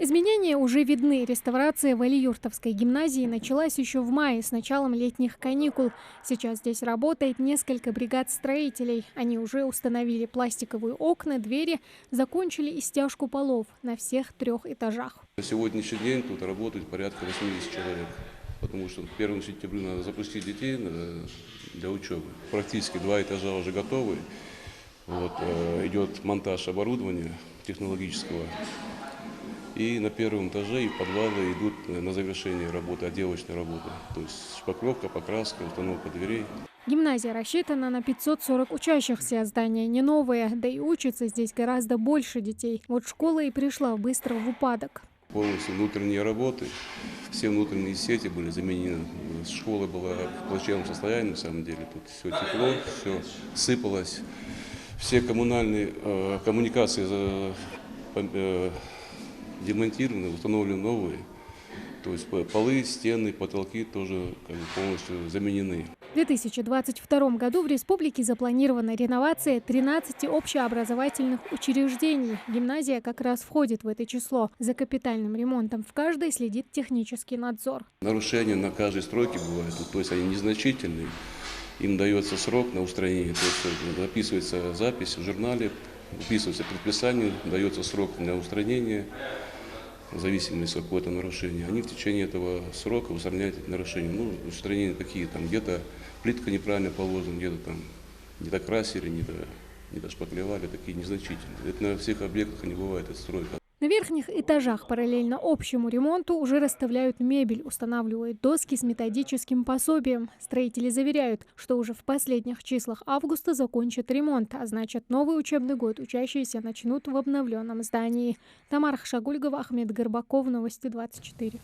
Изменения уже видны. Реставрация в Алиюртовской гимназии началась еще в мае с началом летних каникул. Сейчас здесь работает несколько бригад строителей. Они уже установили пластиковые окна, двери, закончили и стяжку полов на всех 3 этажах. На сегодняшний день тут работает порядка 80 человек, потому что 1 сентября надо запустить детей для учебы. Практически 2 этажа уже готовы. Идет монтаж оборудования технологического. И на 1 этаже и подвалы идут на завершение работы, отделочной работы. То есть шпаклевка, покраска, установка дверей. Гимназия рассчитана на 540 учащихся. Здание не новое, да и учатся здесь гораздо больше детей. Вот школа и пришла быстро в упадок. Полностью внутренние работы, все внутренние сети были заменены. Школа была в плачевном состоянии, на самом деле. Тут все текло, все сыпалось. Все коммунальные коммуникации демонтированы, установлены новые. То есть полы, стены, потолки тоже полностью заменены. В 2022 году в республике запланирована реновация 13 общеобразовательных учреждений. Гимназия как раз входит в это число. За капитальным ремонтом в каждой следит технический надзор. Нарушения на каждой стройке бывают, то есть они незначительные. Им дается срок на устранение, то есть записывается запись в журнале, выписывается предписание, дается срок на устранение, в зависимости от какого-то нарушения. Они в течение этого срока устраняют эти нарушения. Устранения какие там, где-то плитка неправильно положена, где-то там не докрасили, не дошпаклевали, такие незначительные. Это на всех объектах не бывает, эта стройка. На верхних этажах параллельно общему ремонту уже расставляют мебель, устанавливают доски с методическим пособием. Строители заверяют, что уже в последних числах августа закончат ремонт, а значит, новый учебный год учащиеся начнут в обновленном здании. Тамара Хшагульгова, Ахмед Горбаков, Новости 24.